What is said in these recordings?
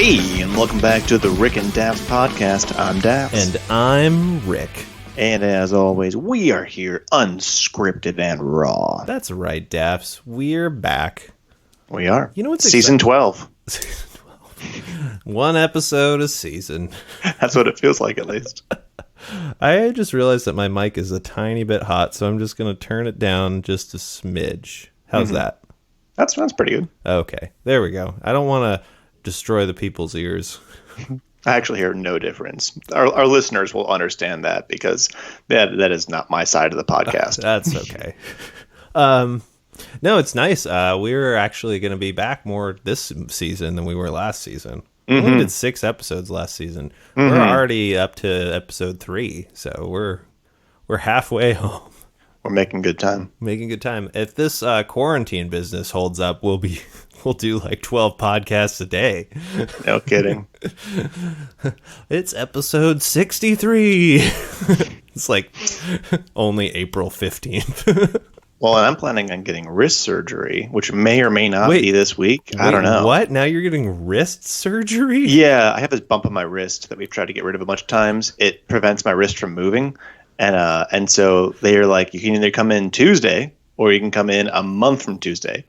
Hey, and welcome back to the Rick and Dafs Podcast. I'm Dafs. And I'm Rick. And as always, we are here unscripted and raw. That's right, Dafs. We're back. We are. You know what's Season 12. Season 12. One episode a season. That's what it feels like, at least. I just realized that my mic is a tiny bit hot, so I'm just going to turn it down just a smidge. How's that? That sounds pretty good. Okay, there we go. I don't want to destroy the people's ears. I actually hear no difference. Our listeners will understand that because that is not my side of the podcast. That's okay. No, it's nice. We're actually going to be back more this season than we were last season. We only did 6 episodes last season. We're already up to episode 3, so we're halfway home. We're making good time. Making good time. If this quarantine business holds up, we'll do like 12 podcasts a day. No kidding. It's episode 63. It's like only April 15th. Well, and I'm planning on getting wrist surgery, which may or may not be this week. I don't know. What? Now you're getting wrist surgery? Yeah, I have this bump on my wrist that we've tried to get rid of a bunch of times. It prevents my wrist from moving. And so they're like, you can either come in Tuesday or you can come in a month from Tuesday.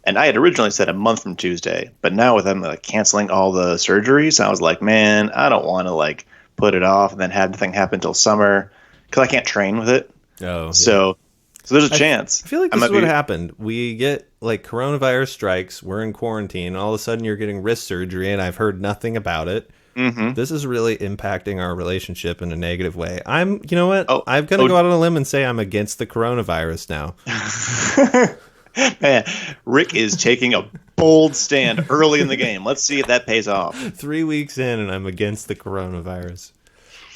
And I had originally said a month from Tuesday, but now with them like canceling all the surgeries, I was like, man, I don't want to like put it off and then have the thing happen until summer because I can't train with it. Oh, yeah. So there's a chance. I feel like this is what happened. We get like coronavirus strikes. We're in quarantine. All of a sudden you're getting wrist surgery and I've heard nothing about it. This is really impacting our relationship in a negative way. You know what? I'm going to go out on a limb and say I'm against the coronavirus now. Man, Rick is taking a bold stand early in the game. Let's see if that pays off. 3 weeks in and I'm against the coronavirus.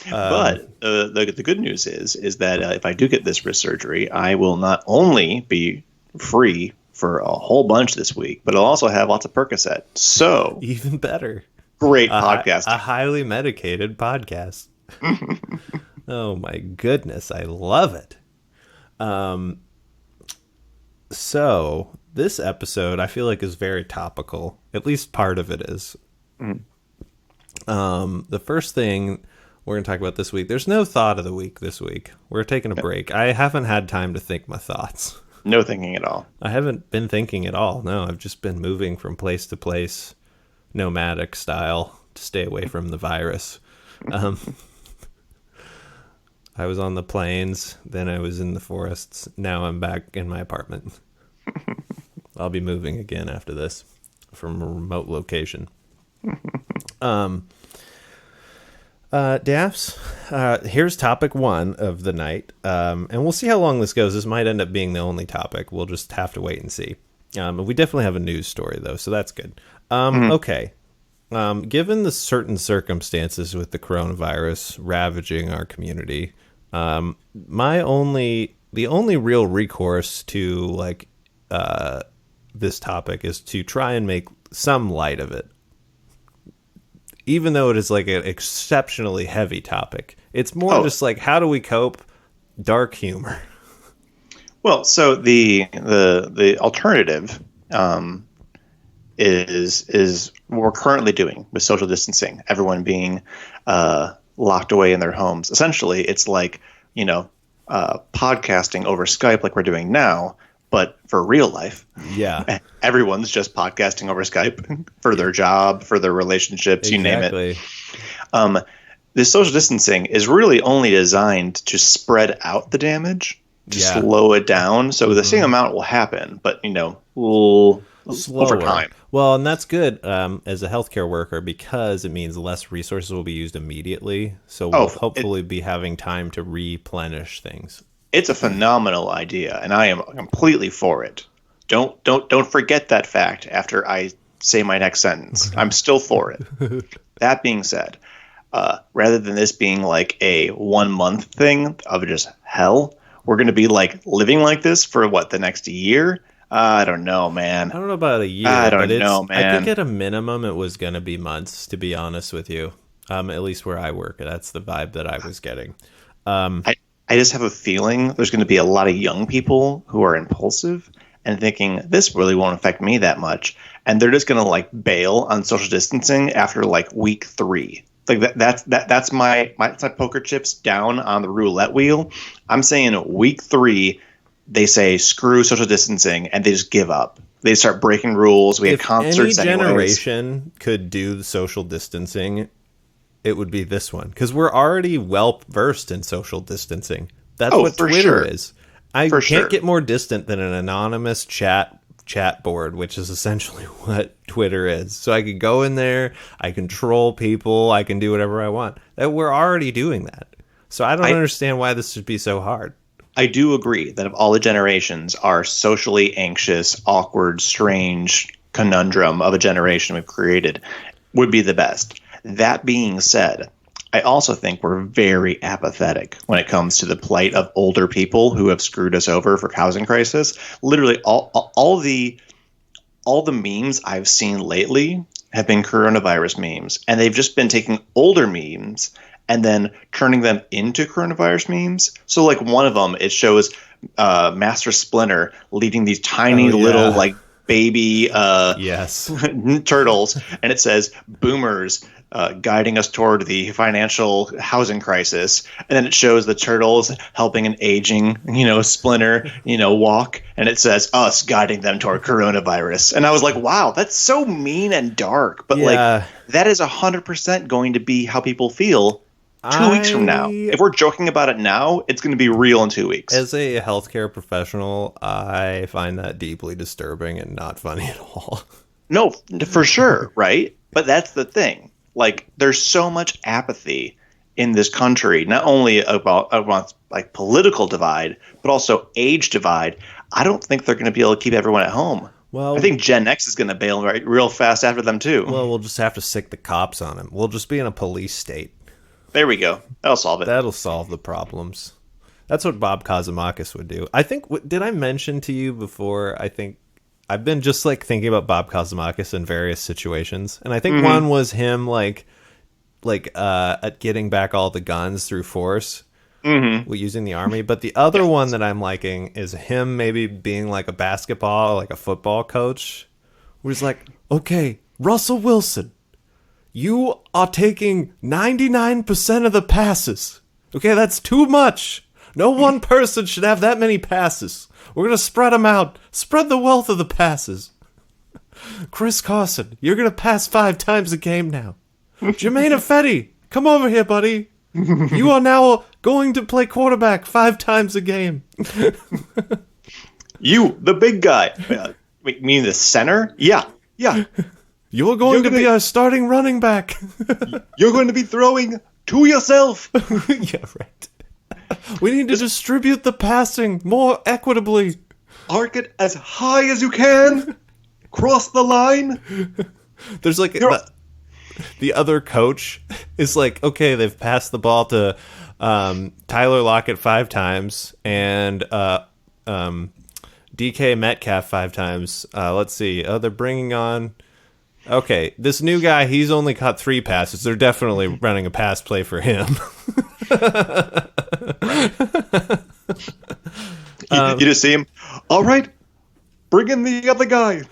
But the good news is that if I do get this wrist surgery, I will not only be free for a whole bunch this week, but I'll also have lots of Percocet. So even better. Great podcast. A highly medicated podcast. Oh my goodness, I love it. So this episode I feel like is very topical. At least part of it is. The first thing we're going to talk about this week, there's no thought of the week this week. We're taking a break. I haven't had time to think my thoughts. No thinking at all. I haven't been thinking at all. No, I've just been moving from place to place, nomadic style, to stay away from the virus. I was on the plains, then I was in the forests. Now I'm back in my apartment. I'll be moving again after this from a remote location. Dafs, here's topic 1 of the night. And we'll see how long this goes. This might end up being the only topic. We'll just have to wait and see. We definitely have a news story, though, so that's good. Okay. Given the certain circumstances with the coronavirus ravaging our community, the only real recourse to like this topic is to try and make some light of it. Even though it is like an exceptionally heavy topic, it's more just like, how do we cope? Dark humor. Well, so the alternative is what we're currently doing with social distancing. Everyone being locked away in their homes. Essentially, it's like podcasting over Skype, like we're doing now, but for real life. Yeah, everyone's just podcasting over Skype for their job, for their relationships, you name it. This social distancing is really only designed to spread out the damage, to slow it down. So the same amount will happen, but slower over time. Well, and that's good as a healthcare worker because it means less resources will be used immediately. So we'll hopefully be having time to replenish things. It's a phenomenal idea, and I am completely for it. Don't forget that fact after I say my next sentence. I'm still for it. That being said, rather than this being like a 1 month thing of just hell, we're going to be like living like this for the next year? I don't know, man. I don't know about a year. I don't know, man. I think at a minimum it was going to be months, to be honest with you. At least where I work. That's the vibe that I was getting. I just have a feeling there's going to be a lot of young people who are impulsive and thinking this really won't affect me that much, and they're just going to like bail on social distancing after like week 3. Like that's my poker chips down on the roulette wheel. I'm saying week 3, they say screw social distancing and they just give up. They start breaking rules. We have concerts. Any anyways. generation could do the social distancing, it would be this one, because we're already well versed in social distancing. That's what Twitter is. I can't get more distant than an anonymous chat board, which is essentially what Twitter is. So I could go in there, I can troll people, I can do whatever I want. We're already doing that. So I don't understand why this should be so hard. I do agree that of all the generations, our socially anxious, awkward, strange conundrum of a generation we've created would be the best. That being said, I also think we're very apathetic when it comes to the plight of older people who have screwed us over for housing crisis. Literally, all the memes I've seen lately have been coronavirus memes, and they've just been taking older memes and then turning them into coronavirus memes. So, like one of them, it shows Master Splinter leading these tiny little like baby turtles, and it says "Boomers." Guiding us toward the financial housing crisis, and then it shows the turtles helping an aging, Splinter, walk, and it says us guiding them toward coronavirus. And I was like, wow, that's so mean and dark, but like that is 100% going to be how people feel 2 weeks from now. If we're joking about it now, it's going to be real in 2 weeks. As a healthcare professional, I find that deeply disturbing and not funny at all. No, for sure, right? But that's the thing. Like, there's so much apathy in this country, not only about like political divide, but also age divide. I don't think they're going to be able to keep everyone at home. Well, I think Gen X is going to bail real fast after them, too. Well, we'll just have to sick the cops on them. We'll just be in a police state. There we go. That'll solve it. That'll solve the problems. That's what Bob Kazamakis would do. I think, did I mention to you before, I think, I've been just like thinking about Bob Kazamakis in various situations, and I think one was him like at getting back all the guns through force, using the army. But the other one that I'm liking is him maybe being like a basketball, like a football coach, where he's like, "Okay, Russell Wilson, you are taking 99% of the passes. Okay, that's too much. No one person should have that many passes. We're going to spread them out. Spread the wealth of the passes. Chris Carson, you're going to pass 5 times a game now. Jermaine Ifedi, come over here, buddy. You are now going to play quarterback 5 times a game." You, the big guy. Wait, you mean the center? Yeah. You're going to be our starting running back. You're going to be throwing to yourself. Yeah, right. We need to distribute the passing more equitably. Arc it as high as you can. Cross the line. There's like the other coach is like, okay, they've passed the ball to Tyler Lockett 5 times and DK Metcalf 5 times. Let's see. Oh, they're bringing on. Okay, this new guy, he's only caught 3 passes. They're definitely running a pass play for him. You just see him. All right, bring in the other guy.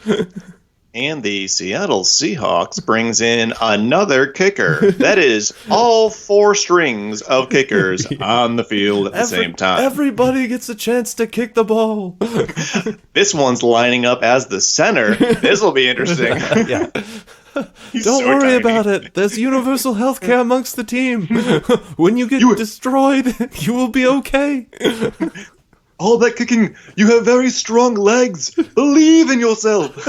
And the Seattle Seahawks brings in another kicker. That is all 4 strings of kickers on the field at the same time. Everybody gets a chance to kick the ball. This one's lining up as the center. This will be interesting. Yeah. Don't worry about it. There's universal health care amongst the team. When you get destroyed, you will be okay. All that kicking, you have very strong legs. Believe in yourself.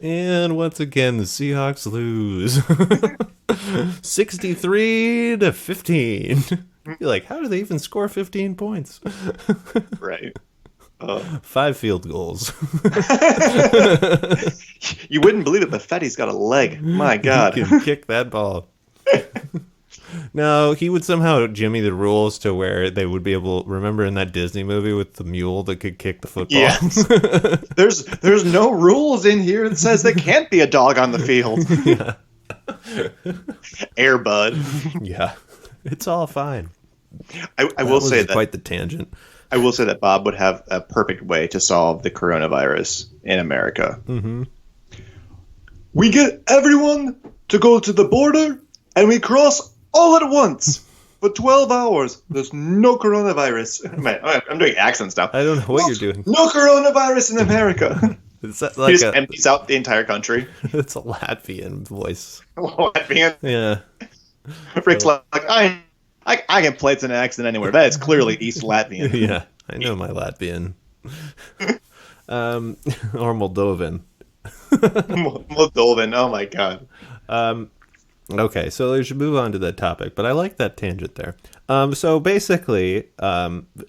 And once again, the Seahawks lose. 63-15. You're like, how do they even score 15 points? Right. 5 field goals. You wouldn't believe it, but Fetty's got a leg. My God. He can kick that ball. No, he would somehow jimmy the rules to where they would be able. Remember in that Disney movie with the mule that could kick the football? Yes. There's no rules in here that says there can't be a dog on the field. Yeah. Air Bud. Yeah. It's all fine. I will say that quite the tangent. I will say that Bob would have a perfect way to solve the coronavirus in America. Mm-hmm. We get everyone to go to the border, and we cross all at once for 12 hours. There's no coronavirus. Man, I'm doing accents now. I don't know what you're doing. No coronavirus in America. Is that He just empties out the entire country. It's a Latvian voice. Latvian? Yeah. Rick's like, I can play an accent anywhere. That is clearly East Latvian. Yeah, I know my Latvian. Or Moldovan. Moldovan, oh my god. Okay, so we should move on to that topic, but I like that tangent there. So basically,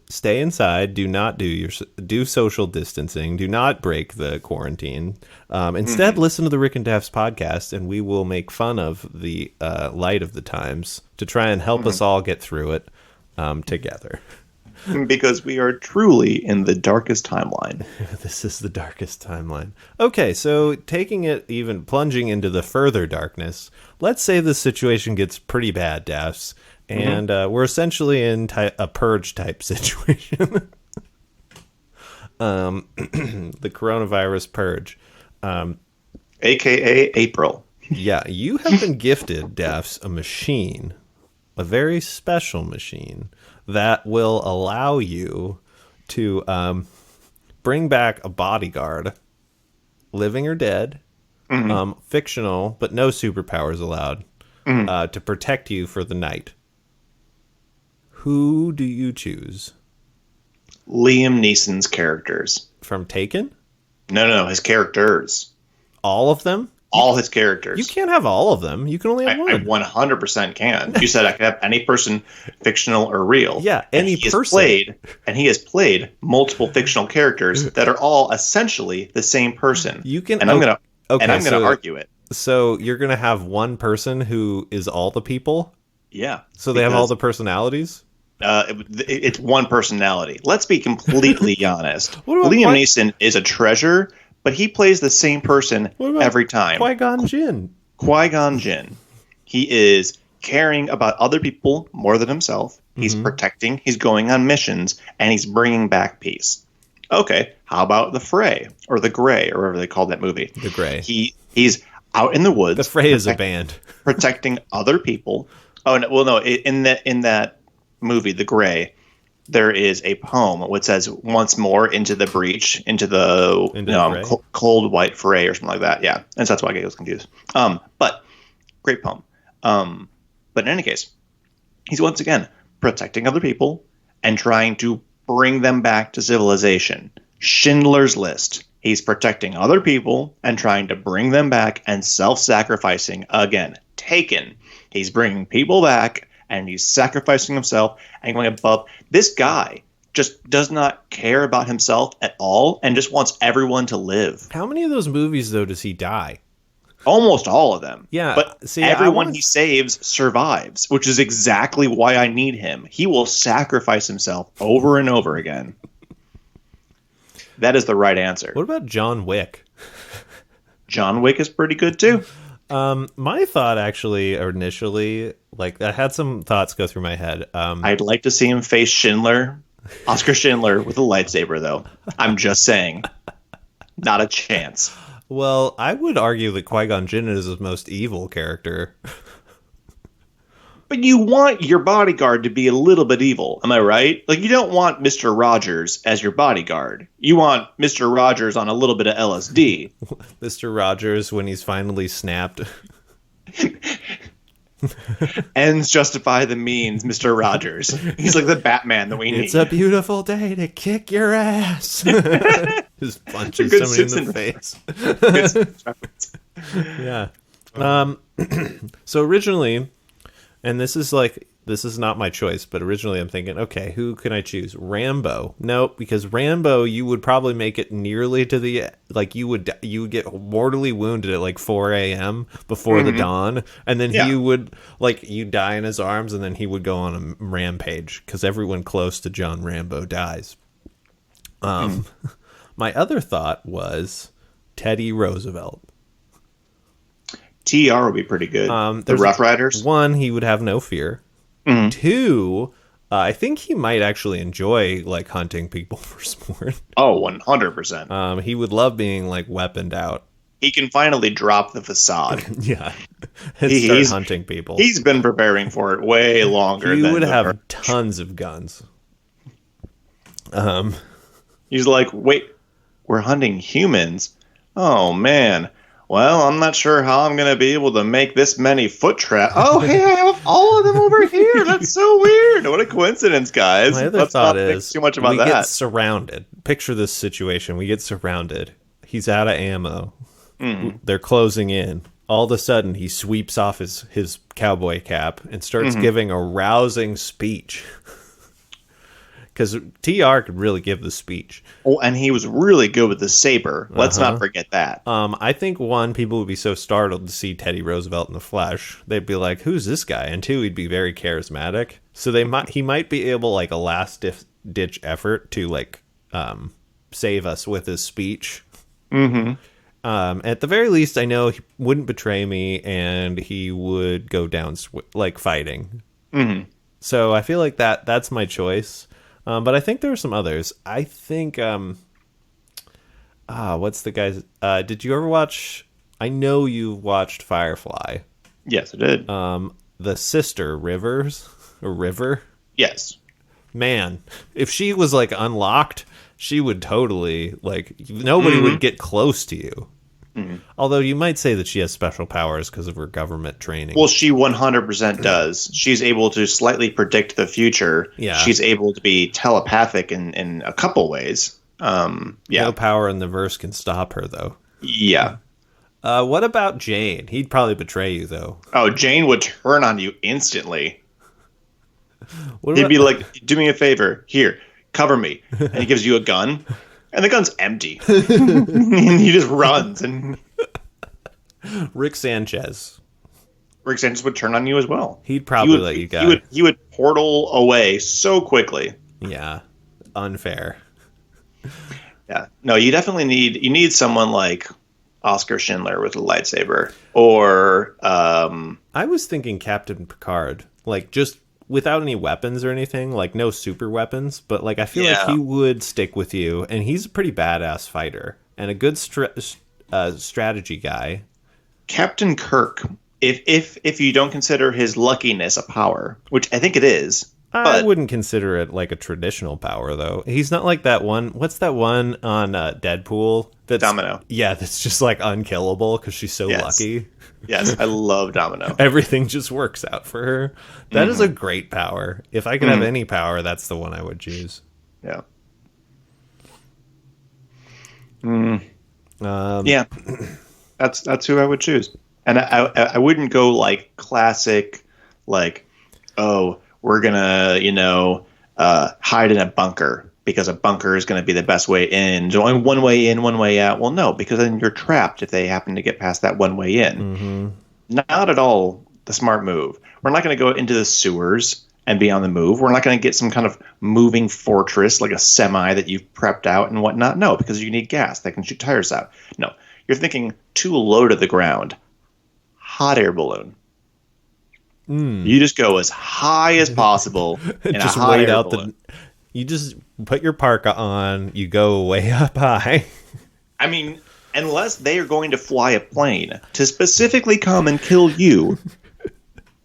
stay inside. Do not do social distancing. Do not break the quarantine. Instead, listen to the Rick and Dafs podcast, and we will make fun of the light of the times to try and help us all get through it together. Because we are truly in the darkest timeline. This is the darkest timeline. Okay, so taking it even plunging into the further darkness, let's say the situation gets pretty bad, Dafs, and we're essentially in a purge type situation. The coronavirus purge. AKA April. Yeah, you have been gifted, Dafs, a machine, a very special machine that will allow you to bring back a bodyguard, living or dead, fictional, but no superpowers allowed, to protect you for the night. Who do you choose? Liam Neeson's characters. From Taken? No, his characters. All of them? All his characters. You can't have all of them. You can only have one. I 100% can. You said I could have any person, fictional or real. Yeah, any person. He has played multiple fictional characters that are all essentially the same person. You can, and I'm gonna argue it. So you're gonna have one person who is all the people. Yeah. So they have all the personalities. It's one personality. Let's be completely honest. Liam Neeson is a treasure. But he plays the same person every time. Qui-Gon Jinn. Qui-Gon Jinn. He is caring about other people more than himself. He's protecting. He's going on missions. And he's bringing back peace. Okay, how about the Fray? Or the Grey, or whatever they called that movie. The Grey. He's out in the woods. The Fray is a band. Protecting other people. Oh, no, well, no. In that movie, The Grey, there is a poem which says once more into the breach, into the cold white fray or something like that. Yeah. And so that's why I was confused. But great poem. But in any case, he's once again protecting other people and trying to bring them back to civilization. Schindler's List. He's protecting other people and trying to bring them back and self-sacrificing again. Taken. He's bringing people back and he's sacrificing himself and going above. This guy just does not care about himself at all and just wants everyone to live. How many of those movies, though, does he die? Almost all of them. Yeah. But everyone he saves survives, which is exactly why I need him. He will sacrifice himself over and over again. That is the right answer. What about John Wick? John Wick is pretty good, too. My thought actually initially, like I had some thoughts go through my head. I'd like to see him face Oscar Schindler with a lightsaber, though. I'm just saying. Not a chance. Well, I would argue that Qui-Gon Jinn is his most evil character. But you want your bodyguard to be a little bit evil, am I right? Like, you don't want Mr. Rogers as your bodyguard. You want Mr. Rogers on a little bit of LSD. Mr. Rogers, when he's finally snapped. Ends justify the means, Mr. Rogers. He's like the Batman that we need. It's a beautiful day to kick your ass. Just punches somebody in the face. Yeah. So originally... And this is not my choice, but originally I'm thinking, okay, who can I choose? Rambo. Nope, because Rambo, you would probably make it nearly to the, like, you would get mortally wounded at like 4 a.m. before the dawn, and then he would, like, you die in his arms, and then he would go on a rampage, because everyone close to John Rambo dies. My other thought was Teddy Roosevelt. TR would be pretty good. The Rough Riders. One, he would have no fear. 2, I think he might actually enjoy like hunting people for sport. Oh, 100%. He would love being like weaponed out. He can finally drop the facade. Yeah. And start hunting people. He's been preparing for it way longer. He would have tons of guns. He's like, wait, we're hunting humans? Oh, man. Well, I'm not sure how I'm going to be able to make this many foot traps. Oh, hey, I have all of them over here. That's so weird. What a coincidence, guys. My other thought is too much about we that. get surrounded. Picture this situation. We get surrounded. He's out of ammo. Mm-hmm. They're closing in. All of a sudden, he sweeps off his cowboy cap and starts giving a rousing speech. Because TR could really give the speech. Oh, and he was really good with the saber. Let's not forget that. I think, one, people would be so startled to see Teddy Roosevelt in the flesh. They'd be like, who's this guy? And two, he'd be very charismatic. So he might be able, like, a last-ditch effort to, like, save us with his speech. Mm-hmm. At the very least, I know he wouldn't betray me, and he would go down, like, fighting. Mm-hmm. So I feel like that's my choice. But I think there are some others. I think, what's the guy's, did you ever watch, I know you watched Firefly. Yes, I did. The sister, River? Yes. Man, if she was, like, unlocked, she would totally, like, nobody would get close to you. Mm-hmm. Although you might say that she has special powers because of her government training. Well, she 100% does. She's able to slightly predict the future. Yeah. She's able to be telepathic in a couple ways. Yeah. No power in the verse can stop her, though. Yeah. What about Jane? He'd probably betray you, though. Oh, Jane would turn on you instantly. He'd be like, do me a favor. Here, cover me. And he gives you a gun. And the gun's empty. And he just runs. And Rick Sanchez would turn on you as well. He'd probably let you go. He would portal away so quickly. Yeah. Unfair. Yeah. No, you definitely need someone like Oscar Schindler with a lightsaber. Or I was thinking Captain Picard. Like, just without any weapons or anything, like no super weapons, but like I feel like he would stick with you, and he's a pretty badass fighter and a good strategy guy. Captain Kirk, if you don't consider his luckiness a power, which I think it is. I wouldn't consider it like a traditional power, though. He's not like that one. What's that one on Deadpool? That's, Domino. Yeah, that's just like unkillable because she's so lucky. Yes, I love Domino. Everything just works out for her. That is a great power. If I could have any power, that's the one I would choose. Yeah. Yeah. That's who I would choose. And I wouldn't go like classic, like, oh, we're gonna, hide in a bunker because a bunker is going to be the best way in. So only one way in, one way out. Well, no, because then you're trapped if they happen to get past that one way in. Mm-hmm. Not at all the smart move. We're not going to go into the sewers and be on the move. We're not going to get some kind of moving fortress like a semi that you've prepped out and whatnot. No, because you need gas that can shoot tires out. No, you're thinking too low to the ground. Hot air balloon. You just go as high as possible in just a hot wait air out balloon. You just put your parka on, you go way up high. I mean, unless they are going to fly a plane to specifically come and kill you,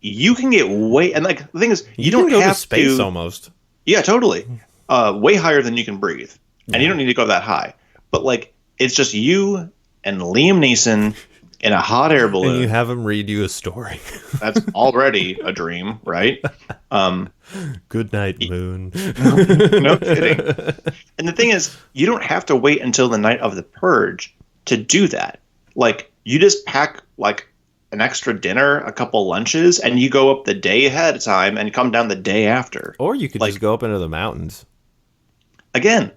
you can get way... And like the thing is, you don't go have to space almost. Yeah, totally. Way higher than you can breathe. And you don't need to go that high. But like, it's just you and Liam Neeson in a hot air balloon. And you have him read you a story. That's already a dream, right? Good night, moon. No kidding. And the thing is, you don't have to wait until the night of the Purge to do that. Like, you just pack like an extra dinner, a couple lunches, and you go up the day ahead of time and come down the day after. Or you could just go up into the mountains. Again,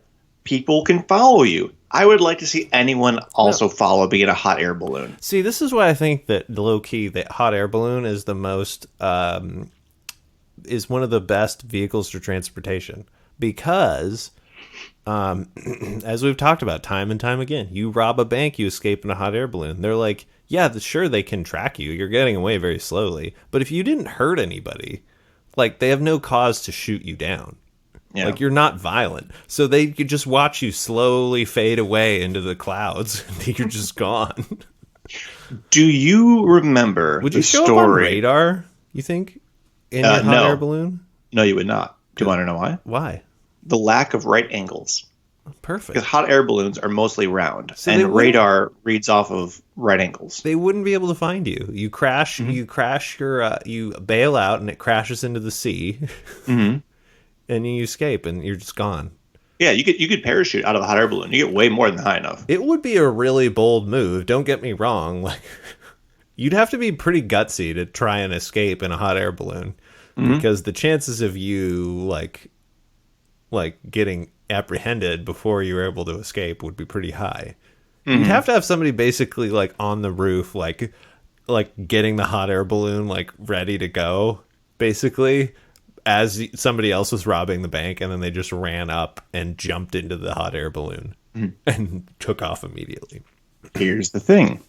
people can follow you. I would like to see anyone also follow being a hot air balloon. See, this is why I think that low-key, the hot air balloon is the most... is one of the best vehicles for transportation. Because, as we've talked about time and time again, you rob a bank, you escape in a hot air balloon. They're like, yeah, sure, they can track you. You're getting away very slowly. But if you didn't hurt anybody, like they have no cause to shoot you down. Yeah. Like, you're not violent. So they could just watch you slowly fade away into the clouds and you're just gone. Do you remember Would you the show story? up on radar, you think, in your hot air balloon? No, you would not. Do you want to know why? Why? The lack of right angles. Perfect. Because hot air balloons are mostly round, So and radar reads off of right angles. They wouldn't be able to find you. You crash. You crash your. You bail out, and it crashes into the sea, and you escape, and you're just gone. Yeah, you could parachute out of a hot air balloon. You get way more than high enough. It would be a really bold move. Don't get me wrong. Like, you'd have to be pretty gutsy to try and escape in a hot air balloon, because the chances of you like getting apprehended before you were able to escape would be pretty high. You'd have to have somebody basically like on the roof, like getting the hot air balloon like ready to go, basically, as somebody else was robbing the bank, and then they just ran up and jumped into the hot air balloon and took off immediately. Here's the thing.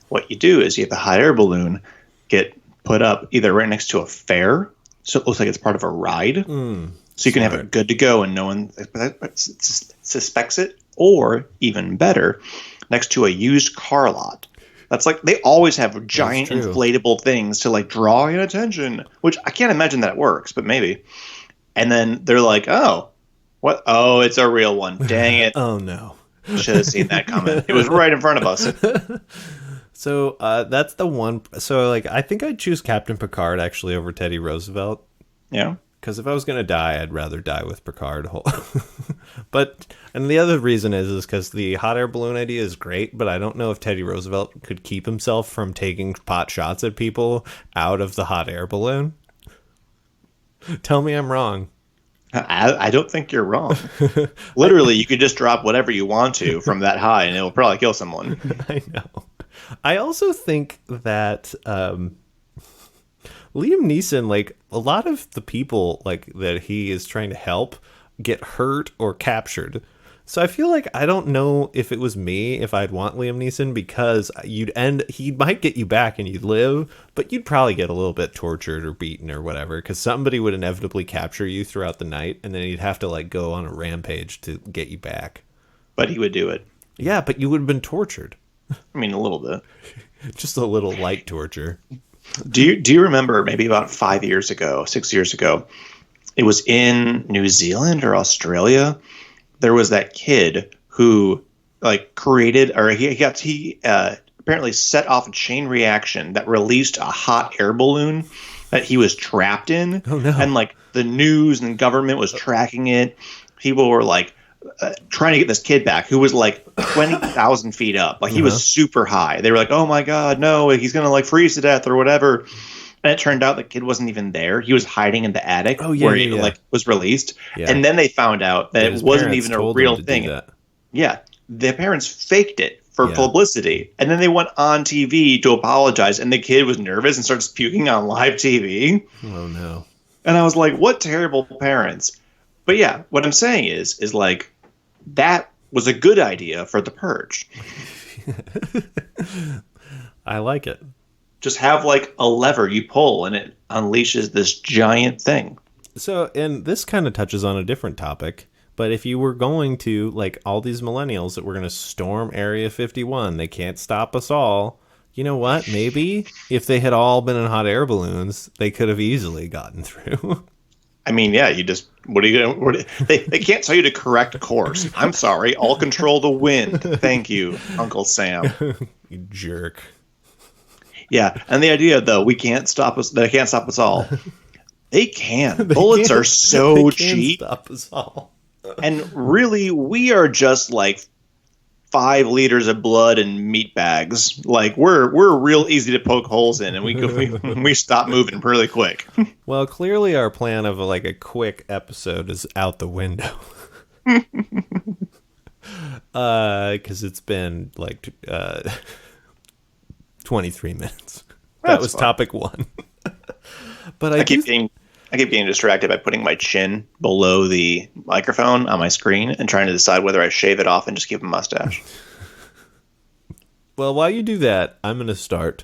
What you do is you have the hot air balloon get put up either right next to a fair, so it looks like it's part of a ride. So you can have it good to go and no one suspects it, or even better, next to a used car lot. That's like, they always have giant inflatable things to like draw in attention, which I can't imagine that works, but maybe. And then they're like, oh, what? Oh, it's a real one. Dang it. Oh, no. Should have seen that coming. It was right in front of us. So that's the one. So like, I think I'd choose Captain Picard actually over Teddy Roosevelt. Yeah. Because if I was going to die, I'd rather die with Picard. And the other reason is because the hot air balloon idea is great, but I don't know if Teddy Roosevelt could keep himself from taking pot shots at people out of the hot air balloon. Tell me I'm wrong. I don't think you're wrong. Literally, you could just drop whatever you want to from that high, and it'll probably kill someone. I know. I also think that Liam Neeson, like, a lot of the people like that he is trying to help get hurt or captured. So I feel like I don't know if it was me if I'd want Liam Neeson, because he might get you back and you'd live, but you'd probably get a little bit tortured or beaten or whatever, because somebody would inevitably capture you throughout the night, and then he'd have to like go on a rampage to get you back. But he would do it. Yeah, but you would have been tortured. I mean, a little bit. Just a little light torture. Do you remember maybe about 6 years ago, it was in New Zealand or Australia, there was that kid who like created, or he apparently set off a chain reaction that released a hot air balloon that he was trapped in. Oh, no. And like the news and government was tracking it. People were like trying to get this kid back, who was like 20,000 feet up. Like he was super high. They were like, oh my God, no, he's going to like freeze to death or whatever. And it turned out the kid wasn't even there. He was hiding in the attic where he like was released. Yeah. And then they found out that it wasn't even a real thing. Yeah. The parents faked it for publicity. And then they went on TV to apologize. And the kid was nervous and starts puking on live TV. Oh, no. And I was like, what terrible parents. But yeah, what I'm saying is like, that was a good idea for the Purge. I like it. Just have like a lever you pull and it unleashes this giant thing. So, and this kind of touches on a different topic, but if you were going to, like, all these millennials that were going to storm Area 51, they can't stop us all. You know what? Maybe if they had all been in hot air balloons, they could have easily gotten through. I mean, yeah, what are you going to, they can't tell you to correct course. I'm sorry. I'll control the wind. Thank you, Uncle Sam. You jerk. Yeah. And the idea, though, they can't stop us all. They can. Bullets are so cheap. Stop us all. And really, we are just like 5 liters of blood and meat bags. Like we're real easy to poke holes in, and we stop moving really quick. Well, clearly our plan of like a quick episode is out the window. Because it's been like 23 minutes. That was fun. Topic 1. But I keep getting distracted by putting my chin below the microphone on my screen and trying to decide whether I shave it off and just keep a mustache. Well, while you do that, I'm going to start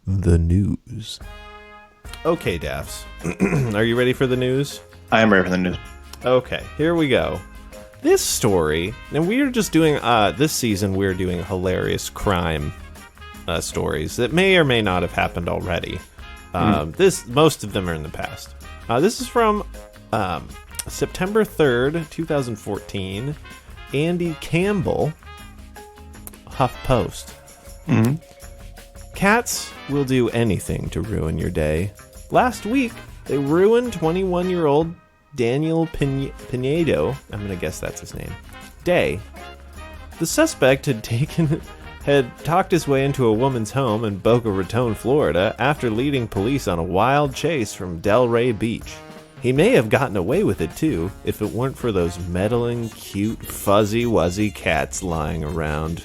the news. Okay, Dafs. Are you ready for the news? I am ready for the news. Okay, here we go. This story, and we're just doing, this season we're doing hilarious crime stories that may or may not have happened already. Most of them are in the past. This is from September 3rd, 2014. Andy Campbell, HuffPost. Cats will do anything to ruin your day. Last week, they ruined 21-year-old Daniel Pinedo, I'm going to guess that's his name, day. The suspect had talked his way into a woman's home in Boca Raton, Florida, after leading police on a wild chase from Delray Beach. He may have gotten away with it, too, if it weren't for those meddling, cute, fuzzy-wuzzy cats lying around.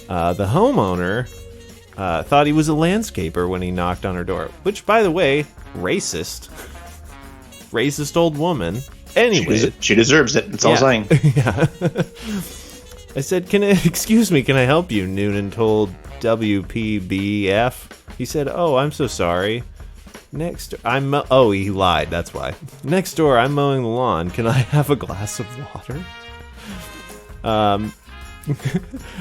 The homeowner thought he was a landscaper when he knocked on her door. Which, by the way, racist. Racist old woman. Anyway. She deserves it, that's all I'm saying. Yeah. I said, excuse me, can I help you? Noonan told WPBF. He said, oh, I'm so sorry. He lied, that's why. Next door, I'm mowing the lawn. Can I have a glass of water?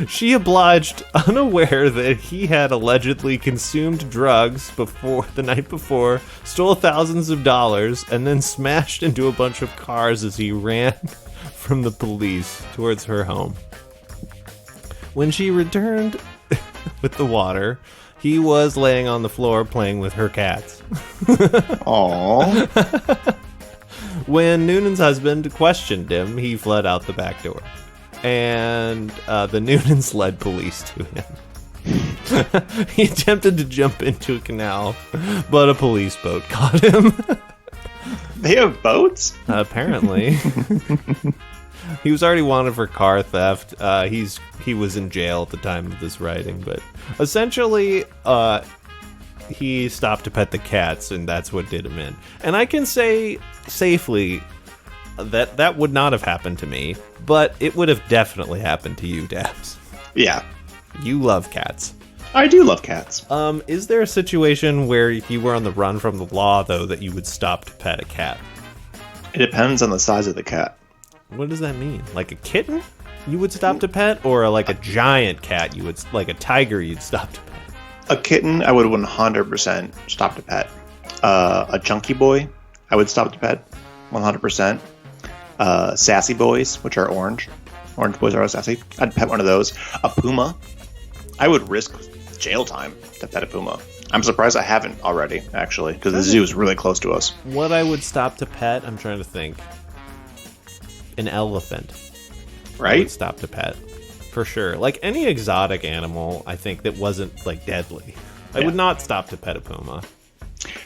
She obliged, unaware that he had allegedly consumed drugs the night before, stole thousands of dollars, and then smashed into a bunch of cars as he ran from the police towards her home. When she returned with the water, he was laying on the floor playing with her cats. Aww. When Noonan's husband questioned him, he fled out the back door. And the Noonans led police to him. He attempted to jump into a canal, but a police boat caught him. They have boats? Apparently. He was already wanted for car theft. He was in jail at the time of this writing, but essentially, he stopped to pet the cats, and that's what did him in. And I can say safely that would not have happened to me, but it would have definitely happened to you, Dafs. Yeah. You love cats. I do love cats. Is there a situation where if you were on the run from the law, though, that you would stop to pet a cat? It depends on the size of the cat. What does that mean? Like a kitten you would stop to pet? Or like a giant cat like a tiger you'd stop to pet? A kitten I would 100% stop to pet. A chunky boy I would stop to pet 100%. Sassy boys, which are orange. Orange boys are all sassy. I'd pet one of those. A puma. I would risk jail time to pet a puma. I'm surprised I haven't already, actually, because the zoo is really close to us. What I would stop to pet, I'm trying to think. An elephant. Right? I would stop to pet. For sure. Like any exotic animal, I think, that wasn't, like, deadly. I would not stop to pet a puma.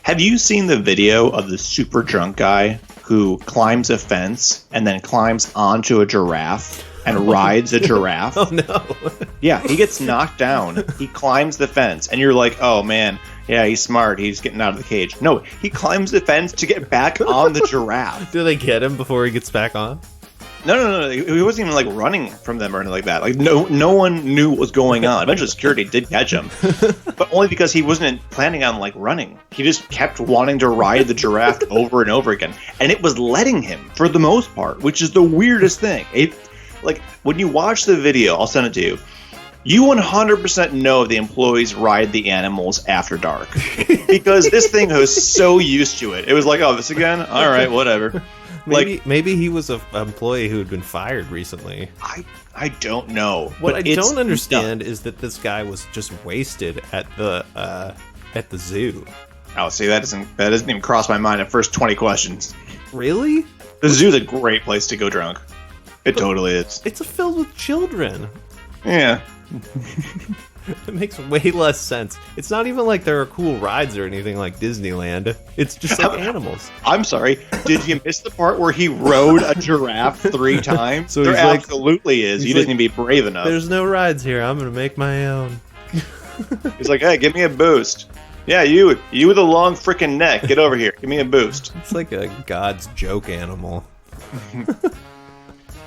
Have you seen the video of the super drunk guy who climbs a fence and then climbs onto a giraffe and rides a giraffe? Oh, no. Yeah, he gets knocked down. He climbs the fence, and you're like, oh, man, yeah, he's smart. He's getting out of the cage. No, he climbs the fence to get back on the giraffe. Do they get him before he gets back on? No. He wasn't even, like, running from them or anything like that. Like, no one knew what was going on. Eventually, security did catch him. But only because he wasn't planning on, like, running. He just kept wanting to ride the giraffe over and over again. And it was letting him, for the most part, which is the weirdest thing. Like, when you watch the video, I'll send it to you, you 100% know the employees ride the animals after dark. Because this thing was so used to it. It was like, oh, this again? All right, whatever. Maybe he was an employee who had been fired recently. I don't know. What I don't understand is that this guy was just wasted at the zoo. Oh, see, that doesn't even cross my mind at first 20 questions. Really? The zoo's a great place to go drunk. It totally is. It's filled with children. Yeah. It makes way less sense. It's not even like there are cool rides or anything like Disneyland. It's just like animals. I'm sorry. Did you miss the part where he rode a giraffe 3 times? So there absolutely is. You just need to be brave enough. There's no rides here. I'm going to make my own. He's like, hey, give me a boost. Yeah, you with a long freaking neck. Get over here. Give me a boost. It's like a God's joke animal.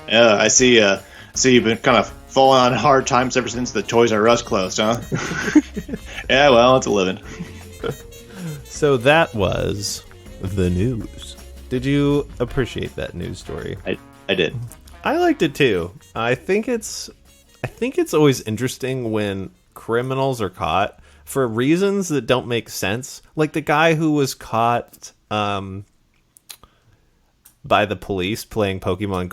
Yeah, I see you've been kind of falling on hard times ever since the Toys R Us closed, huh? Yeah, well, it's a living. So that was the news. Did you appreciate that news story? I did. I liked it too. I think it's always interesting when criminals are caught for reasons that don't make sense. Like the guy who was caught by the police playing Pokemon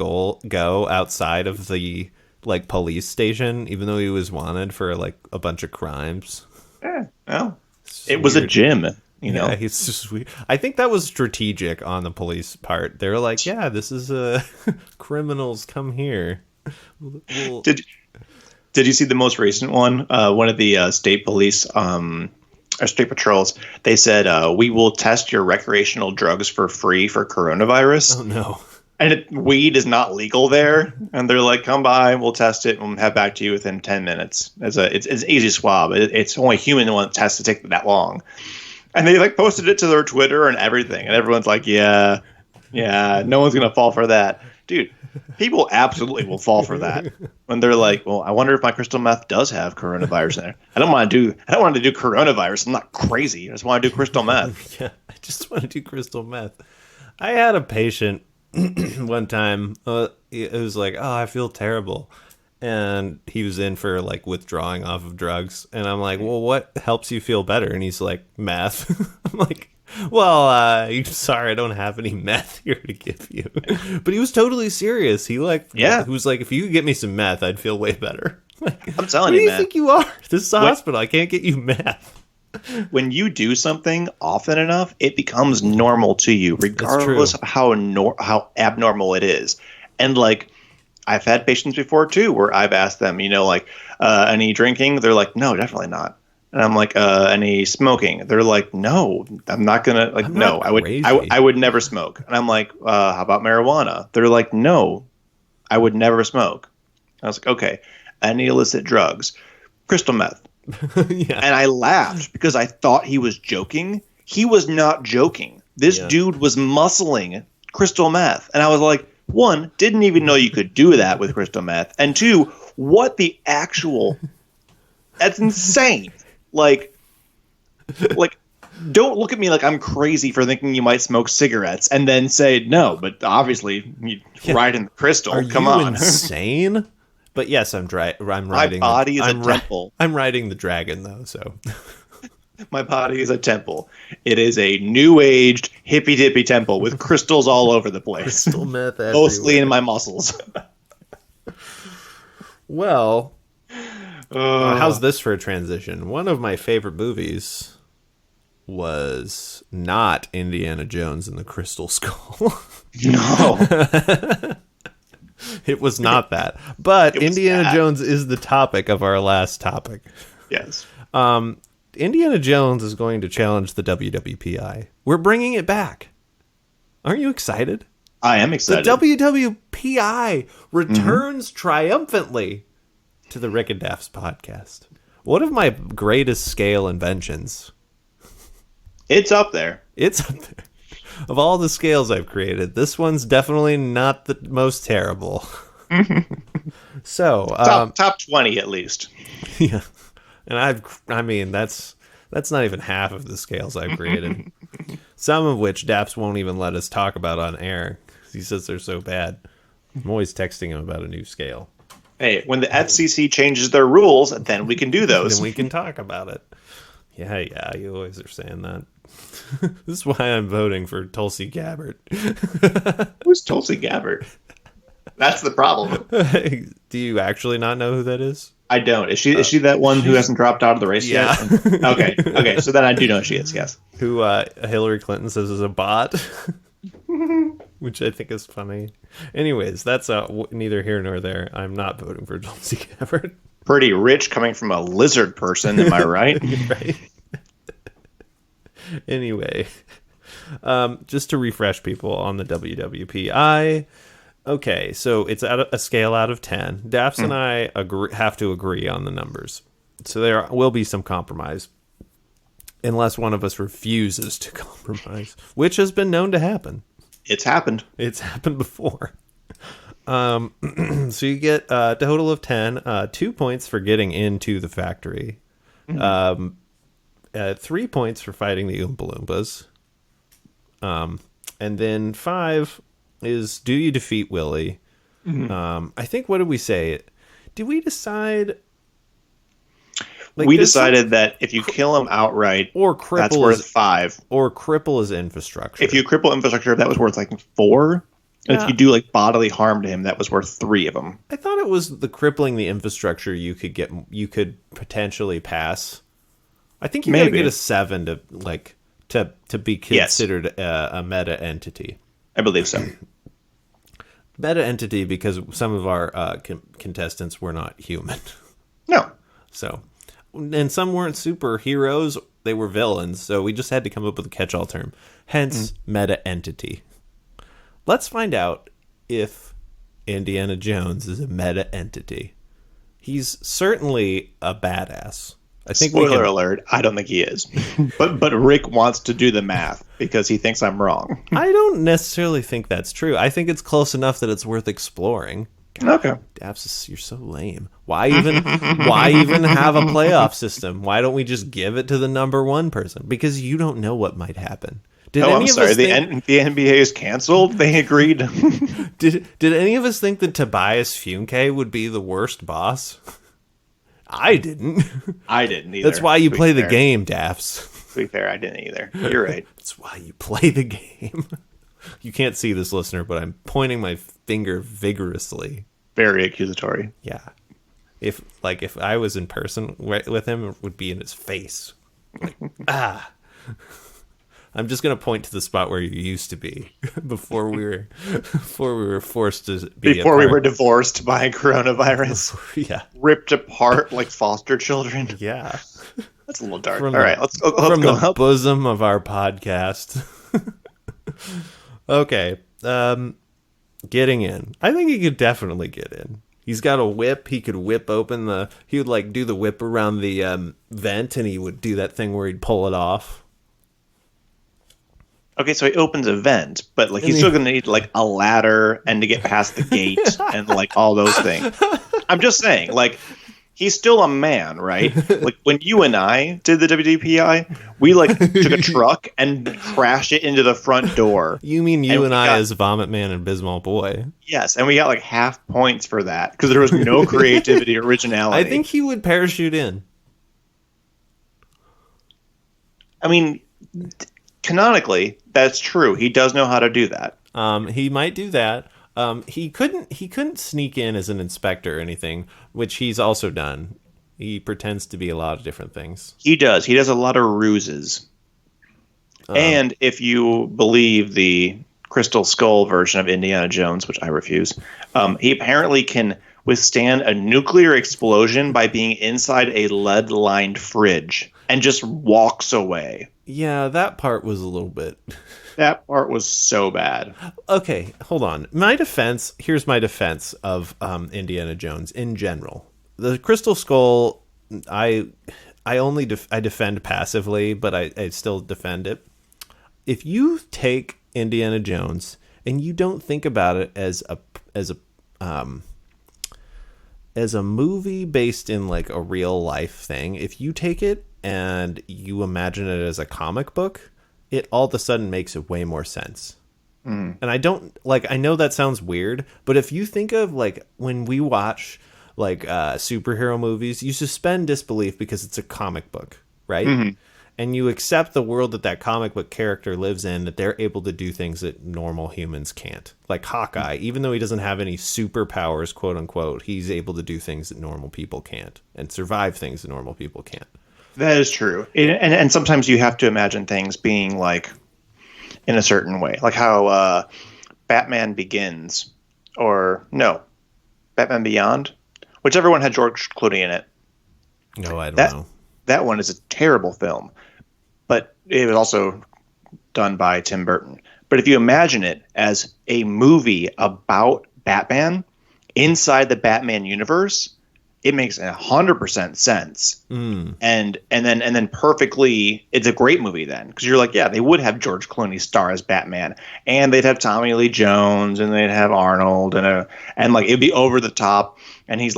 Go outside of the like police station, even though he was wanted for like a bunch of crimes. Yeah, well, it was a gym. You know, he's just weird. I think that was strategic on the police part. They were like, "Yeah, this is criminals. Come here." Did you see the most recent one? One of the state police or state patrols. They said, "We will test your recreational drugs for free for coronavirus." Oh no! And weed is not legal there, and they're like, "Come by, we'll test it, and we'll have back to you within 10 minutes." It's an easy swab. It's only human one that has to take that long. And they like posted it to their Twitter and everything, and everyone's like, "Yeah, no one's gonna fall for that, dude." People absolutely will fall for that when they're like, "Well, I wonder if my crystal meth does have coronavirus in there." I don't want to do coronavirus. I'm not crazy. I just want to do crystal meth. Yeah, I just want to do crystal meth. I had a patient one time. It was like, "Oh, I feel terrible." And he was in for like withdrawing off of drugs. And I'm like, well, what helps you feel better? And he's like, meth. I'm like, well, sorry, I don't have any meth here to give you. But he was totally serious. He was like, if you could get me some meth, I'd feel way better. Like, I'm telling you, man. Who do you think you are? This is a hospital. I can't get you meth. When you do something often enough, it becomes normal to you, regardless of how abnormal it is. And like, I've had patients before too, where I've asked them, any drinking? They're like, no, definitely not. And I'm like, any smoking? They're like, no, I'm not gonna. Like, no, I would never smoke. And I'm like, how about marijuana? They're like, no, I would never smoke. I was like, okay, any illicit drugs, crystal meth. Yeah. And I laughed because I thought he was joking. He was not joking. This dude was muscling crystal meth, and I was like, one, didn't even know you could do that with crystal meth. And two, what the actual... That's insane. Like, don't look at me like I'm crazy for thinking you might smoke cigarettes and then say, no, but obviously you ride in the crystal. Come on. Insane? But yes, I'm riding... My body is a temple. I'm riding the dragon, though, so... My body is a temple. It is a new-aged, hippy-dippy temple with crystals all over the place. Crystal meth everywhere. Mostly in my muscles. Well, how's this for a transition? One of my favorite movies was not Indiana Jones and the Crystal Skull. No. It was not that. But Indiana Jones is the topic of our last topic. Yes. Indiana Jones is going to challenge the WWPI. We're bringing it back. Aren't you excited? I am excited. The WWPI returns triumphantly to the Rick and Dafs Podcast. One of my greatest scale inventions. It's up there. It's up there. Of all the scales I've created, this one's definitely not the most terrible. So, top 20 at least. Yeah. And that's not even half of the scales I've created. Some of which Daps won't even let us talk about on air. He says they're so bad. I'm always texting him about a new scale. Hey, when the FCC changes their rules, then we can do those. Then we can talk about it. Yeah, you always are saying that. This is why I'm voting for Tulsi Gabbard. Who's Tulsi Gabbard? That's the problem. Do you actually not know who that is? I don't. Is she that one who hasn't dropped out of the race yet? Okay. So then I do know she is, yes. Who Hillary Clinton says is a bot, which I think is funny. Anyways, that's neither here nor there. I'm not voting for Tulsi Gabbard. Pretty rich coming from a lizard person, am I right? Right. Anyway, just to refresh people on the WWPI. Okay, so it's at a scale out of 10. Daps and I have to agree on the numbers. So there will be some compromise. Unless one of us refuses to compromise. Which has been known to happen. It's happened. It's happened before. So you get a total of 10. 2 points for getting into the factory. 3 points for fighting the Oompa Loompas. And then 5 is, do you defeat Willie? Mm-hmm. I think, what did we say? Did we decide? Like, we decided that if you kill him outright, or cripple, that's worth 5. Or cripple his infrastructure. If you cripple infrastructure, that was worth like 4. And if you do like bodily harm to him, that was worth 3 of them. I thought it was the crippling the infrastructure you could potentially pass. I think you gotta get a 7 to be considered a meta entity. I believe so. Meta entity, because some of our contestants were not human. No. So, and some weren't superheroes; they were villains. So we just had to come up with a catch-all term. Hence, meta entity. Let's find out if Indiana Jones is a meta entity. He's certainly a badass. I think Spoiler alert, I don't think he is. but Rick wants to do the math because he thinks I'm wrong. I don't necessarily think that's true. I think it's close enough that it's worth exploring. God, okay. Dafs, you're so lame. Why even have a playoff system? Why don't we just give it to the number 1 person? Because you don't know what might happen. I'm sorry. The NBA is canceled? They agreed. Did any of us think that Tobias Funke would be the worst boss? I didn't. I didn't either. That's why you play the game, Dafs. To be fair, I didn't either. You're right. That's why you play the game. You can't see this, listener, but I'm pointing my finger vigorously. Very accusatory. Yeah. If I was in person with him, it would be in his face. Like, I'm just gonna point to the spot where you used to be before we were forced to be before we were divorced by coronavirus. Yeah, ripped apart like foster children. Yeah, that's a little dark. All right, let's go. From the bosom of our podcast. Okay, getting in. I think he could definitely get in. He's got a whip. He could whip open he would do the whip around the vent, and he would do that thing where he'd pull it off. Okay, so he opens a vent, but he's still going to need a ladder and to get past the gate and all those things. I'm just saying, he's still a man, right? When you and I did the WWPI, we took a truck and crashed it into the front door. You mean you and I as Vomit Man and Bismol Boy? Yes, and we got half points for that because there was no creativity or originality. I think he would parachute in. I mean, canonically, that's true. He does know how to do that. He might do that. He couldn't sneak in as an inspector or anything, which he's also done. He pretends to be a lot of different things. He does. He does a lot of ruses. And if you believe the Crystal Skull version of Indiana Jones, which I refuse, he apparently can withstand a nuclear explosion by being inside a lead-lined fridge and just walks away. Yeah, that part was a little bit... That part was so bad. Okay, hold on. Here's my defense of Indiana Jones in general. The Crystal Skull, I defend passively, but I still defend it. If you take Indiana Jones and you don't think about it as a movie based in a real life thing, if you take it and you imagine it as a comic book, it all of a sudden makes way more sense. And I know that sounds weird, but if you think of when we watch superhero movies, you suspend disbelief because it's a comic book, right? Mm-hmm. And you accept the world that comic book character lives in, that they're able to do things that normal humans can't. Like Hawkeye, even though he doesn't have any superpowers, quote unquote, he's able to do things that normal people can't and survive things that normal people can't. That is true. And sometimes you have to imagine things being in a certain way. Like how Batman Begins, Batman Beyond, whichever one had George Clooney in it. No, I don't know. That one is a terrible film, but it was also done by Tim Burton. But if you imagine it as a movie about Batman inside the Batman universe, it makes 100% sense. And then perfectly, it's a great movie then, because you're they would have George Clooney star as Batman, and they'd have Tommy Lee Jones, and they'd have Arnold, and it'd be over the top, and he's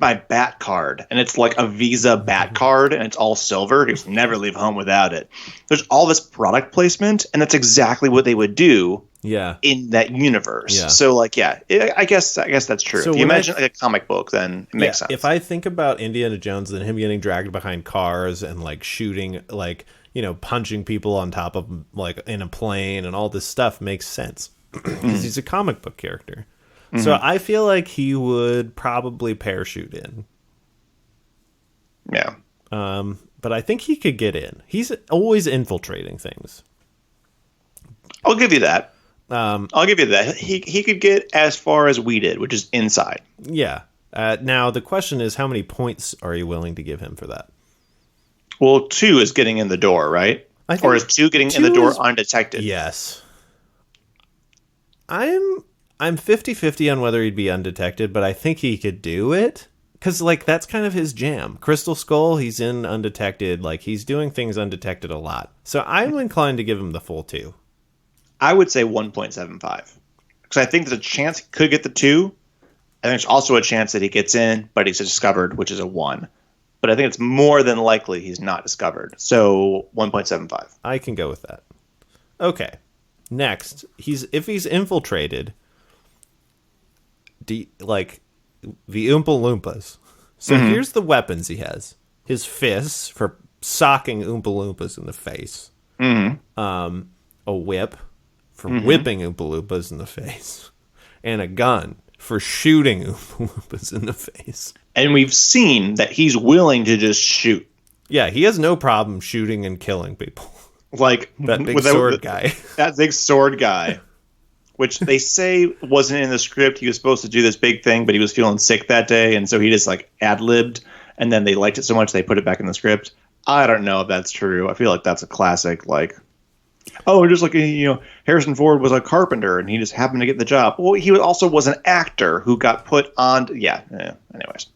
my Bat card, and it's like a Visa Bat card, and it's all silver. You never leave home without it. There's all this product placement, and that's exactly what they would do. Yeah. In that universe. Yeah. So like, yeah, I guess that's true. So if you imagine like a comic book, then it makes sense. If I think about Indiana Jones and him getting dragged behind cars and like shooting, like, you know, punching people on top of like in a plane and all this stuff makes sense because he's a comic book character. So I feel like he would probably parachute in. Yeah. But I think he could get in. He's always infiltrating things. I'll give you that. He could get as far as we did, which is inside. Yeah. Now the question is, how many points are you willing to give him for that? Well, 2 is getting in the door, right? Or is 2 getting in the door undetected? Yes. I'm 50-50 on whether he'd be undetected, but I think he could do it. Because, like, that's kind of his jam. Crystal Skull, he's in undetected. Like, he's doing things undetected a lot. So I'm inclined to give him the full 2. I would say 1.75. Because I think there's a chance he could get the 2. I think there's also a chance that he gets in, but he's discovered, which is a 1. But I think it's more than likely he's not discovered. So 1.75. I can go with that. Okay. Next, if he's infiltrated, like the Oompa Loompas. So here's the weapons he has: his fists for socking Oompa Loompas in the face, a whip for whipping Oompa Loompas in the face, and a gun for shooting Oompa Loompas in the face. And we've seen that he's willing to just shoot. Yeah, he has no problem shooting and killing people. Like that big sword guy. That big sword guy. Which they say wasn't in the script. He was supposed to do this big thing, but he was feeling sick that day, and so he just like ad-libbed, and then they liked it so much they put it back in the script. I don't know if that's true. I feel like that's a classic, like, oh, just like, you know, Harrison Ford was a carpenter, and he just happened to get the job. Well, he also was an actor who got put on. Anyways.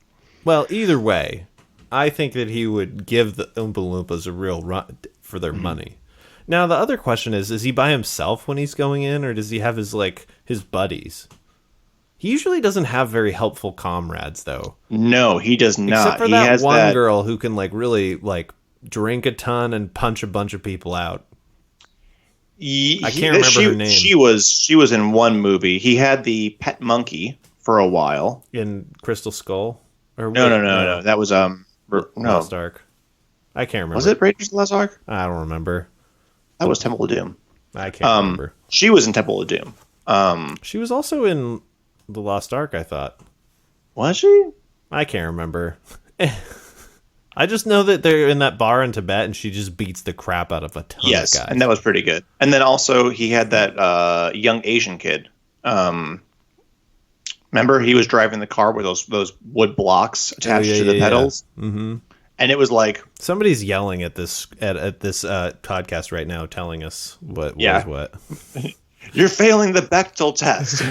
Well, either way, I think that he would give the Oompa Loompas a real run for their money. Now, the other question is he by himself when he's going in, or does he have his buddies? He usually doesn't have very helpful comrades, though. No, he does not. Except for that one girl who can, like, really, like, drink a ton and punch a bunch of people out. I can't remember her name. She was in one movie. He had the pet monkey for a while. In Crystal Skull? Or No. That was, Lost Ark. I can't remember. Was it Raiders of the Lost Ark? I don't remember. That was Temple of Doom. I can't remember. She was in Temple of Doom. She was also in The Lost Ark, I thought. Was she? I can't remember. I just know that they're in that bar in Tibet, and she just beats the crap out of a ton of guys. Yes, and that was pretty good. And then also he had that young Asian kid. Remember, he was driving the car with those wood blocks attached to the pedals? Yeah. Mm-hmm. And it was like... Somebody's yelling at this podcast right now, telling us what was what. You're failing the Bechdel test.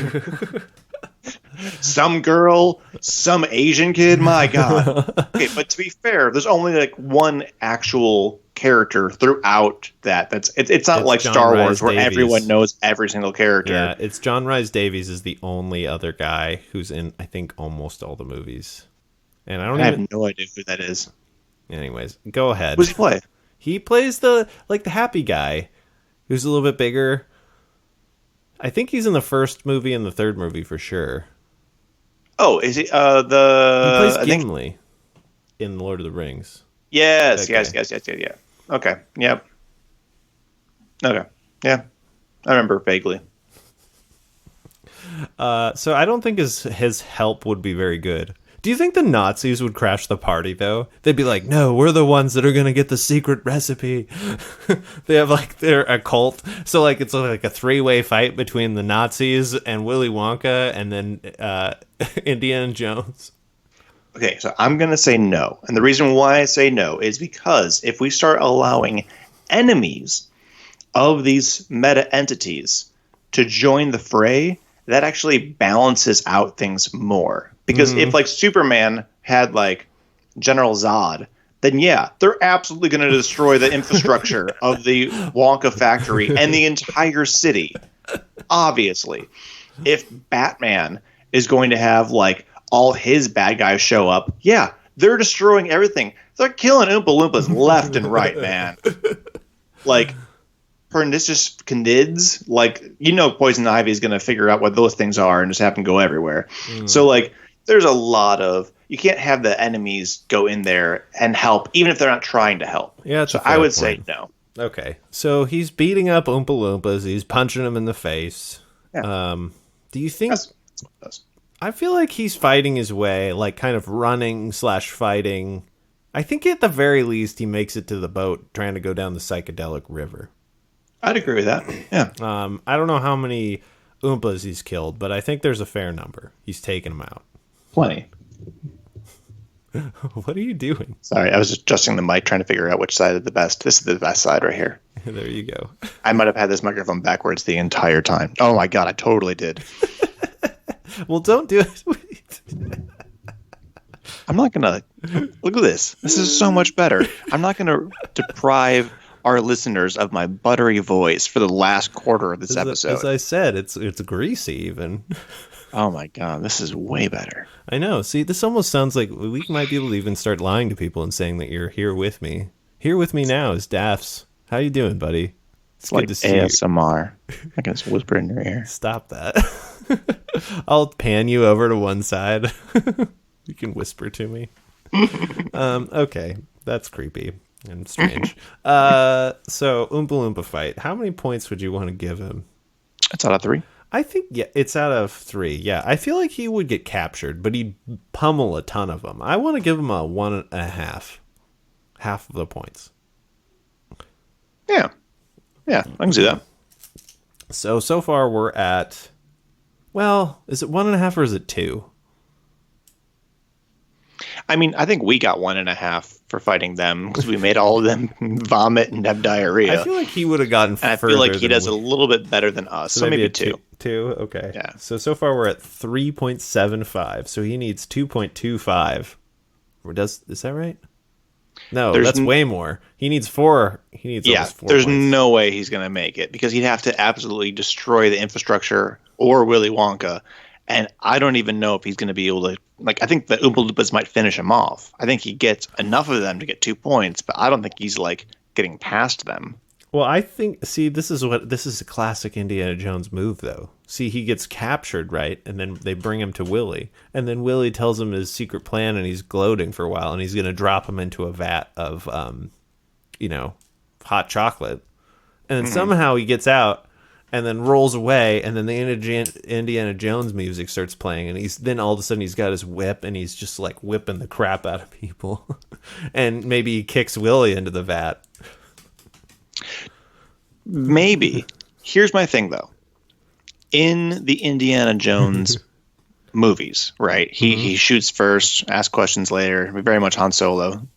Some girl, some Asian kid, my God. Okay, but to be fair, there's only like one actual character throughout that. It's not like John Star Wars where everyone knows every single character. Yeah, it's John Rhys Davies is the only other guy who's in, I think, almost all the movies. And I have no idea who that is. Anyways, go ahead. What does he play? He plays the happy guy who's a little bit bigger. I think he's in the first movie and the third movie for sure. Oh, is he? He plays Gimli in Lord of the Rings. Yes. Okay. Yep. Okay. Yeah. I remember vaguely. So I don't think his help would be very good. Do you think the Nazis would crash the party, though? They'd be like, no, we're the ones that are going to get the secret recipe. They have, like, they're a cult. So, like, it's like a three-way fight between the Nazis and Willy Wonka and then Indiana Jones. Okay, so I'm going to say no. And the reason why I say no is because if we start allowing enemies of these meta entities to join the fray, that actually balances out things more. Because if, like, Superman had, like, General Zod, then, yeah, they're absolutely going to destroy the infrastructure of the Wonka factory and the entire city. Obviously. If Batman is going to have, like, all his bad guys show up. Yeah, they're destroying everything. They're killing Oompa Loompas left and right, man. Like, pernicious canids, like, Poison Ivy is going to figure out what those things are and just have them go everywhere. So, like, there's a lot of, you can't have the enemies go in there and help, even if they're not trying to help. Yeah, so I would say no. Okay, so he's beating up Oompa Loompas. He's punching them in the face. Yeah. Do you think... That's what it does. I feel like he's fighting his way, like kind of running / fighting. I think at the very least he makes it to the boat trying to go down the psychedelic river. I'd agree with that. Yeah. I don't know how many Oompas he's killed, but I think there's a fair number. He's taken them out. Plenty. What are you doing? Sorry, I was just adjusting the mic, trying to figure out which side is the best. This is the best side right here. There you go. I might have had this microphone backwards the entire time. Oh my god, I totally did. Well, don't do it. I'm not gonna look at this. This is so much better. I'm not gonna deprive our listeners of my buttery voice for the last quarter of this episode. As I said, it's greasy even. Oh my god, this is way better. I know. See, this almost sounds like we might be able to even start lying to people and saying that you're here with me. Here with me now is Dafs. How you doing, buddy? It's like ASMR. I can just whisper in your ear. Stop that. I'll pan you over to one side. You can whisper to me. Okay, that's creepy and strange. So, Oompa Loompa fight. How many points would you want to give him? It's out of 3. I think, yeah, it's out of 3. Yeah, I feel like he would get captured, but he'd pummel a ton of them. I want to give him a 1.5. Half of the points. Yeah. Yeah, I can see that. So far we're at, well, is it 1.5 or is it 2? I mean, I think we got 1.5 for fighting them because we made all of them vomit and have diarrhea. I feel like he would have gotten further. I feel like he does a little bit better than us. So maybe 2. 2? Okay. Yeah. So far we're at 3.75. So he needs 2.25. Is that right? No, that's way more. He needs 4. He needs almost 4 there's points. no way he's going to make it because he'd have to absolutely destroy the infrastructure or Willy Wonka. And I don't even know if he's going to be able to. Like, I think the Oompa Loompas might finish him off. I think he gets enough of them to get 2 points, but I don't think he's like getting past them. Well, I think, see, this is a classic Indiana Jones move, though. See, he gets captured, right? And then they bring him to Willy. And then Willy tells him his secret plan, and he's gloating for a while, and he's going to drop him into a vat of, hot chocolate. And then somehow he gets out and then rolls away, and then the Indiana Jones music starts playing, and then all of a sudden he's got his whip, and he's just, like, whipping the crap out of people. And maybe he kicks Willy into the vat. Maybe. Here's my thing, though. In the Indiana Jones movies, right? He shoots first, asks questions later. Very much Han Solo,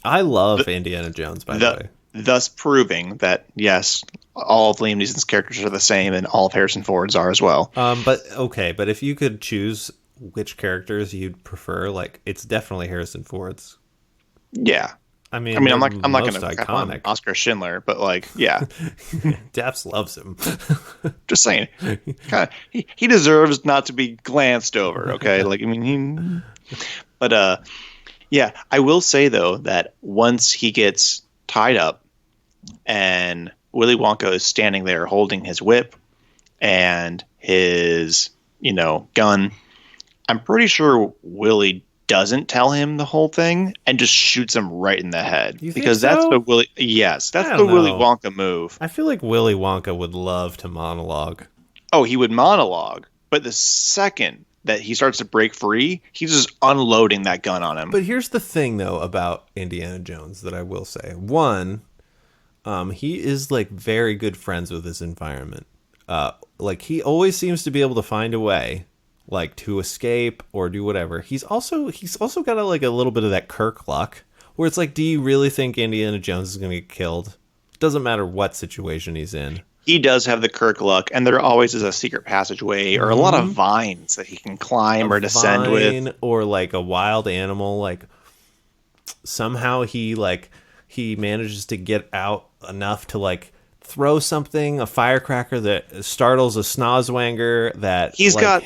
I love Indiana Jones, by the way. Thus proving that, yes, all of Liam Neeson's characters are the same, and all of Harrison Ford's are as well. But if you could choose which characters you'd prefer, like, it's definitely Harrison Ford's. Yeah. I mean, I'm not going to iconic. on Oscar Schindler, but like, yeah, Dafs loves him. Just saying, he deserves not to be glanced over. Okay, like yeah, I will say though that once he gets tied up and Willy Wonka is standing there holding his whip and his gun, I'm pretty sure Willy doesn't tell him the whole thing and just shoots him right in the head. Because that's the Willy Wonka move. I feel like Willy Wonka would love to monologue. Oh, he would monologue, but the second that he starts to break free, he's just unloading that gun on him. But here's the thing though about Indiana Jones that I will say. One, he is like very good friends with his environment. Like he always seems to be able to find a way, like to escape or do whatever. He's also got a little bit of that Kirk luck, where it's like, do you really think Indiana Jones is going to get killed? It doesn't matter what situation he's in. He does have the Kirk luck, and there always is a secret passageway or a lot of vines that he can climb or descend with, or like a wild animal. Like somehow he manages to get out enough to like throw something, a firecracker that startles a snozwanger that he's got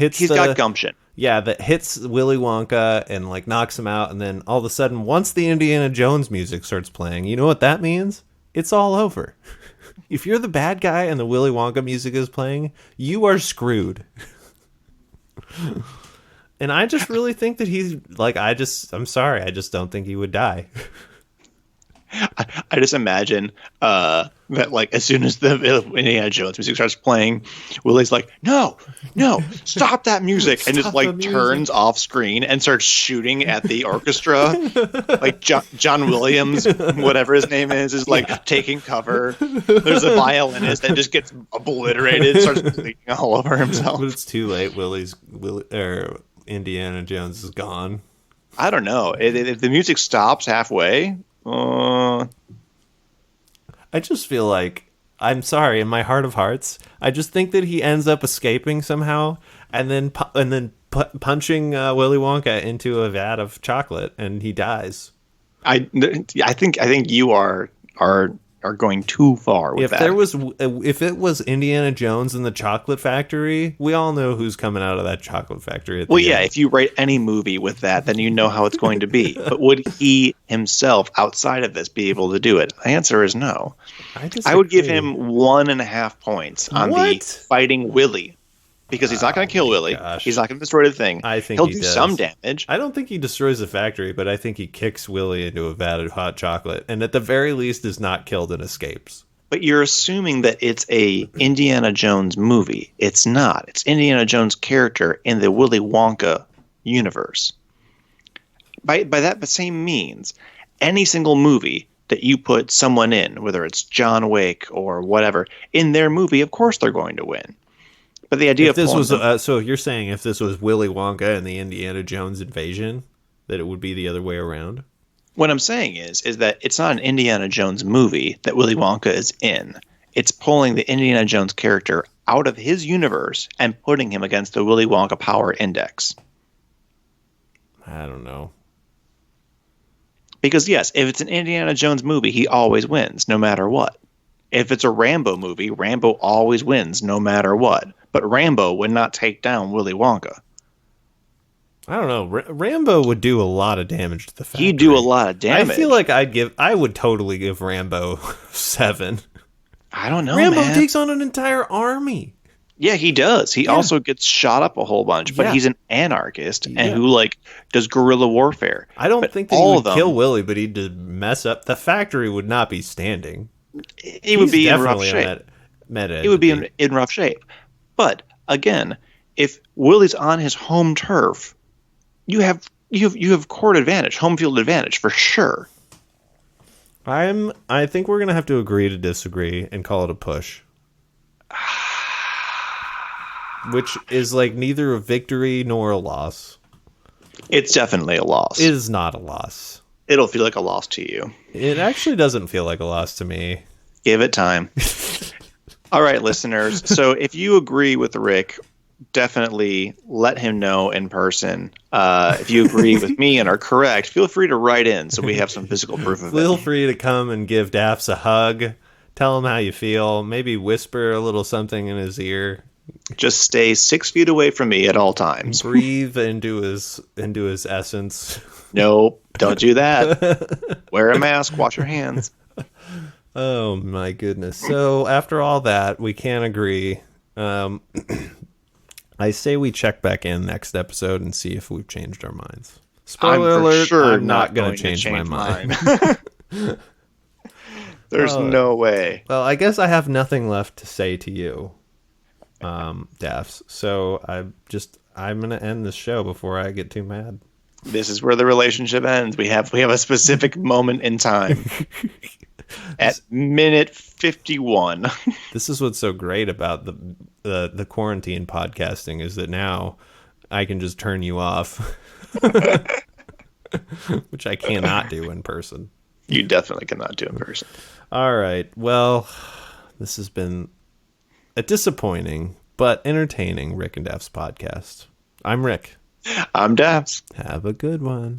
gumption. Yeah, that hits Willy Wonka and like knocks him out, and then all of a sudden, once the Indiana Jones music starts playing, you know what that means? It's all over. If you're the bad guy and the Willy Wonka music is playing, you are screwed. And I just really think that he's like, I'm sorry, I just don't think he would die. I just imagine that, like, as soon as the Indiana Jones music starts playing, Willie's like, no, stop that music, and just like turns off screen and starts shooting at the orchestra. Like John Williams, whatever his name is like taking cover. There's a violinist that just gets obliterated, starts bleeding all over himself. But it's too late. Indiana Jones is gone. I don't know. If the music stops halfway. I just feel like, I'm sorry, in my heart of hearts, I just think that he ends up escaping somehow, and then punching Willy Wonka into a vat of chocolate, and he dies. I think you are going too far with that. If it was Indiana Jones in the chocolate factory, we all know who's coming out of that chocolate factory. Well, yeah, if you write any movie with that, then you know how it's going to be. But would he himself, outside of this, be able to do it? The answer is no. I would give him 1.5 points on the fighting Willy. Because he's not going to kill Willy. Gosh. He's not going to destroy the thing. I think he'll do some damage. I don't think he destroys the factory, but I think he kicks Willy into a vat of hot chocolate, and at the very least is not killed and escapes. But you're assuming that it's a Indiana Jones movie. It's not. It's Indiana Jones' character in the Willy Wonka universe. By that same means, any single movie that you put someone in, whether it's John Wick or whatever, in their movie, of course they're going to win. But the idea so you're saying if this was Willy Wonka and the Indiana Jones invasion, that it would be the other way around? What I'm saying is that it's not an Indiana Jones movie that Willy Wonka is in. It's pulling the Indiana Jones character out of his universe and putting him against the Willy Wonka power index. I don't know. Because yes, if it's an Indiana Jones movie, he always wins, no matter what. If it's a Rambo movie, Rambo always wins, no matter what. But Rambo would not take down Willy Wonka. I don't know. Rambo would do a lot of damage to the factory. He'd do a lot of damage. I feel like I would totally give Rambo 7. I don't know, Rambo man. takes on an entire army. Yeah, he does. He also gets shot up a whole bunch, but he's an anarchist and who like does guerrilla warfare. I don't think that he would kill Willy, but he'd just mess up. The factory would not be standing. He would be in rough shape. He would be in rough shape. But again, if Willy's on his home turf, you have court advantage, home field advantage for sure. I think we're gonna have to agree to disagree and call it a push, which is like neither a victory nor a loss. It's definitely a loss. It is not a loss. It'll feel like a loss to you. It actually doesn't feel like a loss to me. Give it time. All right, listeners. So if you agree with Rick, definitely let him know in person. If you agree with me and are correct, feel free to write in so we have some physical proof of it. Feel free to come and give Dafs a hug. Tell him how you feel. Maybe whisper a little something in his ear. Just stay 6 feet away from me at all times. Breathe into his essence. Nope, don't do that. Wear a mask. Wash your hands. Oh my goodness. So after all that, we can't agree. I say we check back in next episode and see if we've changed our minds. Spoiler alert, sure I'm not going to change my mind. There's no way. Well, I guess I have nothing left to say to you, Dafs. So I'm going to end this show before I get too mad. This is where the relationship ends. We have a specific moment in time. At minute 51. This is what's so great about the quarantine podcasting is that now I can just turn you off, which I cannot do in person. You definitely cannot do in person. All right. Well, this has been a disappointing but entertaining Rick and Dafs podcast. I'm Rick. I'm Dafs. Have a good one.